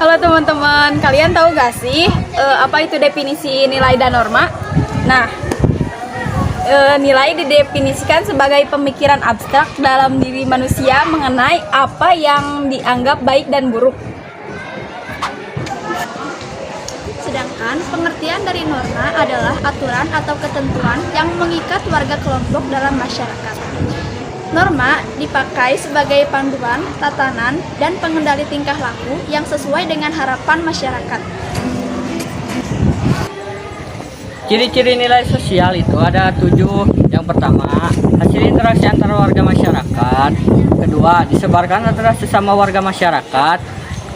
Halo teman-teman, kalian tahu gak sih apa itu definisi nilai dan norma? Nah, nilai didefinisikan sebagai pemikiran abstrak dalam diri manusia mengenai apa yang dianggap baik dan buruk. Sedangkan pengertian dari norma adalah aturan atau ketentuan yang mengikat warga kelompok dalam masyarakat. Norma dipakai sebagai panduan, tatanan, dan pengendali tingkah laku yang sesuai dengan harapan masyarakat. Ciri-ciri nilai sosial itu ada 7. Yang pertama, hasil interaksi antara warga masyarakat. Kedua, disebarkan antara sesama warga masyarakat.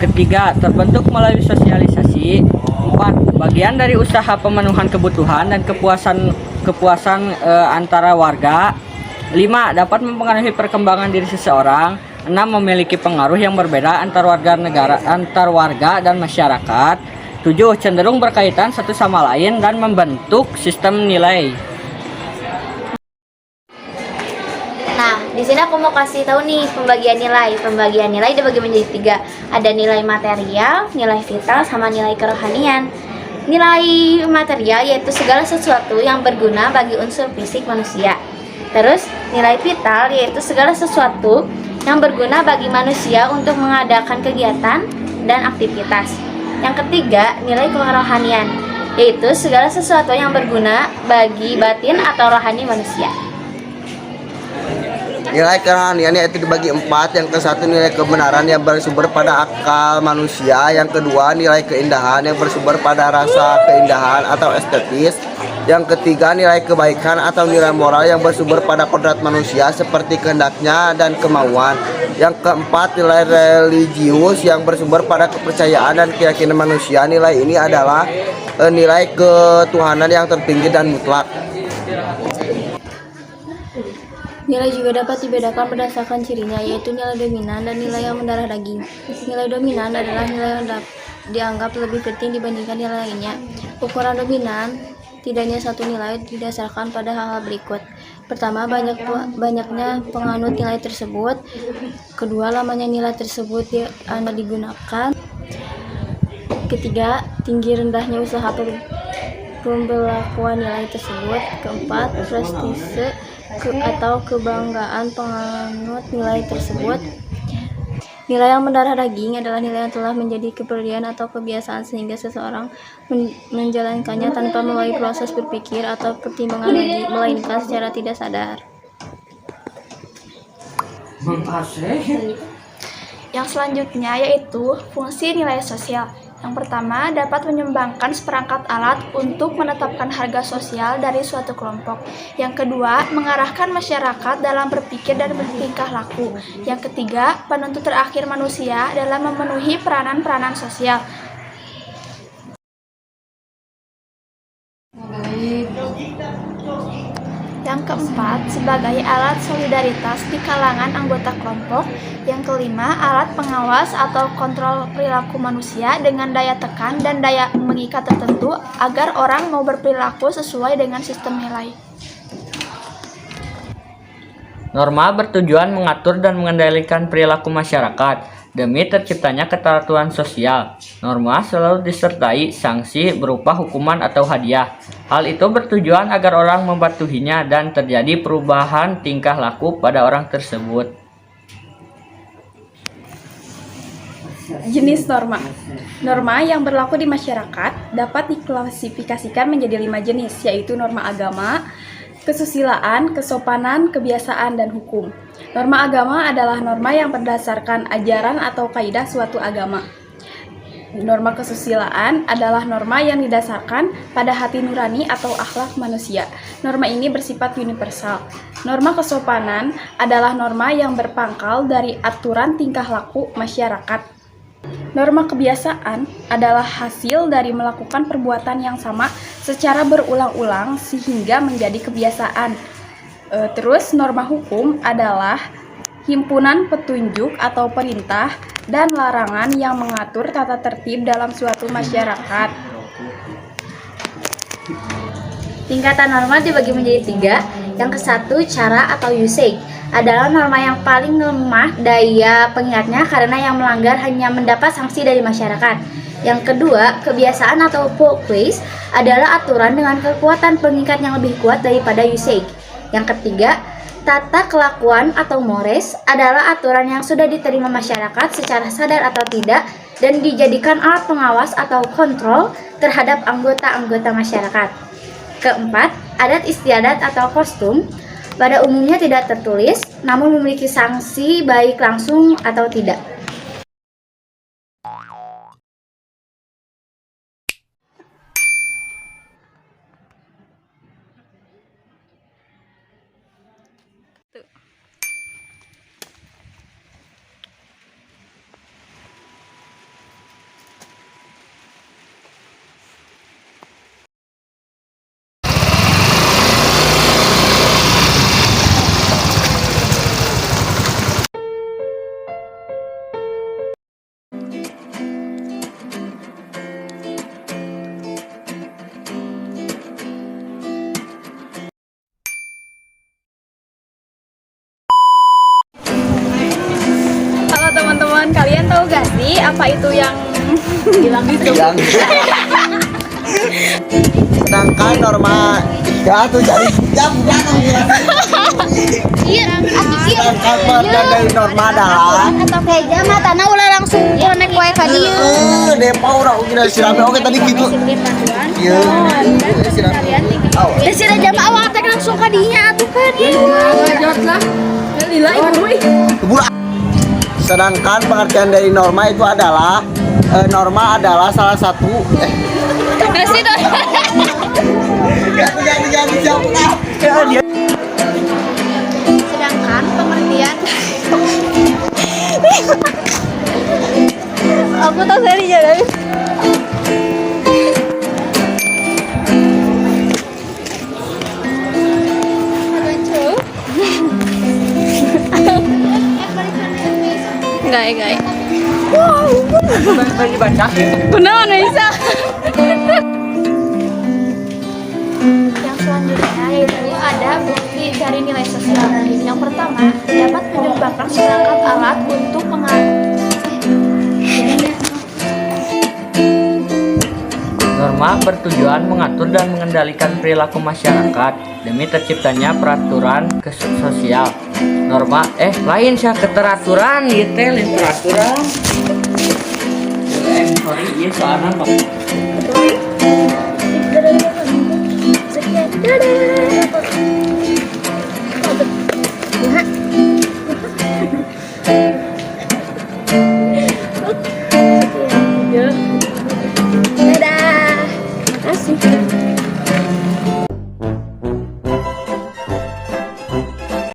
Ketiga, terbentuk melalui sosialisasi. 4, bagian dari usaha pemenuhan kebutuhan dan kepuasan antara warga. 5, dapat mempengaruhi perkembangan diri seseorang. 6, memiliki pengaruh yang berbeda antar warga dan masyarakat. 7, cenderung berkaitan satu sama lain dan membentuk sistem nilai. Nah, di sini aku mau kasih tahu nih pembagian nilai. Pembagian nilai dibagi menjadi 3. Ada nilai material, nilai vital, sama nilai kerohanian. Nilai material yaitu segala sesuatu yang berguna bagi unsur fisik manusia. Terus, nilai vital yaitu segala sesuatu yang berguna bagi manusia untuk mengadakan kegiatan dan aktivitas. Yang ketiga, nilai kerohanian yaitu segala sesuatu yang berguna bagi batin atau rohani manusia. Nilai kerohanian itu dibagi 4. Yang ke-1 nilai kebenaran yang bersumber pada akal manusia. Yang kedua nilai keindahan yang bersumber pada rasa keindahan atau estetis. Yang ketiga nilai kebaikan atau nilai moral yang bersumber pada kodrat manusia seperti kehendaknya dan kemauan. Yang keempat nilai religius yang bersumber pada kepercayaan dan keyakinan manusia. Nilai ini adalah nilai ketuhanan yang tertinggi dan mutlak. Nilai juga dapat dibedakan berdasarkan cirinya, yaitu nilai dominan dan nilai yang mendarah daging. Nilai dominan adalah nilai yang dianggap lebih penting dibandingkan nilai lainnya. Ukuran dominan tidaknya satu nilai didasarkan pada hal-hal berikut. Pertama, banyaknya penganut nilai tersebut. Kedua, lamanya nilai tersebut digunakan. Ketiga, tinggi rendahnya usaha pembelakuan nilai tersebut. Keempat, prestise atau kebanggaan penganut nilai tersebut. Nilai yang mendarah daging adalah nilai yang telah menjadi kepercayaan atau kebiasaan sehingga seseorang menjalankannya tanpa melalui proses berpikir atau pertimbangan melainkan secara tidak sadar. Yang selanjutnya yaitu fungsi nilai sosial. Yang pertama, dapat menyumbangkan seperangkat alat untuk menetapkan harga sosial dari suatu kelompok. Yang kedua, mengarahkan masyarakat dalam berpikir dan bertingkah laku. Yang ketiga, penuntut terakhir manusia dalam memenuhi peranan-peranan sosial. Yang keempat, sebagai alat solidaritas di kalangan anggota kelompok. Yang kelima, alat pengawas atau kontrol perilaku manusia dengan daya tekan dan daya mengikat tertentu agar orang mau berperilaku sesuai dengan sistem nilai. Norma bertujuan mengatur dan mengendalikan perilaku masyarakat demi terciptanya keteraturan sosial. Norma selalu disertai sanksi berupa hukuman atau hadiah. Hal itu bertujuan agar orang mematuhinya dan terjadi perubahan tingkah laku pada orang tersebut. Jenis norma. Norma yang berlaku di masyarakat dapat diklasifikasikan menjadi 5 jenis, yaitu norma agama, kesusilaan, kesopanan, kebiasaan, dan hukum. Norma agama adalah norma yang berdasarkan ajaran atau kaidah suatu agama. Norma kesusilaan adalah norma yang didasarkan pada hati nurani atau akhlak manusia. Norma ini bersifat universal. Norma kesopanan adalah norma yang berpangkal dari aturan tingkah laku masyarakat. Norma kebiasaan adalah hasil dari melakukan perbuatan yang sama secara berulang-ulang sehingga menjadi kebiasaan. Terus norma hukum adalah himpunan petunjuk atau perintah dan larangan yang mengatur tata tertib dalam suatu masyarakat. Tingkatan norma dibagi menjadi 3, Yang kesatu, cara atau usage, adalah norma yang paling lemah daya pengingatnya karena yang melanggar hanya mendapat sanksi dari masyarakat. Yang kedua, kebiasaan atau folkways adalah aturan dengan kekuatan pengikat yang lebih kuat daripada usage. Yang ketiga, tata kelakuan atau mores adalah aturan yang sudah diterima masyarakat secara sadar atau tidak dan dijadikan alat pengawas atau kontrol terhadap anggota-anggota masyarakat. Keempat, adat istiadat atau kostum pada umumnya tidak tertulis namun memiliki sanksi baik langsung atau tidak. Halo teman-teman, kalian tahu gak sih apa itu yang bilang gitu? Yang sedangkan norma ya tuh jadi jam belakang ya. Sedangkan pengertian dari norma adalah Atau kayak jama tanah ulah langsung connect wae ka dieu. depa urang ugi sirame oke tadi gitu. Iya. Sirame. Da sira jama awak teh langsung ka dinya atuh kan. Lila ibu Kebura. Sedangkan pengertian dari norma itu adalah norma adalah salah satu Sedangkan pengertian aku tahu dari jalan. Enggak. Bagi baca. Kunaon bisa? Yang selanjutnya yaitu ada bukti dari nilai sosial. Yang pertama, dapat menyumbangkan seperangkat alat untuk Norma bertujuan mengatur dan mengendalikan perilaku masyarakat demi terciptanya peraturan sosial. Norma lain sih keteraturan gitu, lain peraturan. Sorry, iya soalnya Pak. Dadah.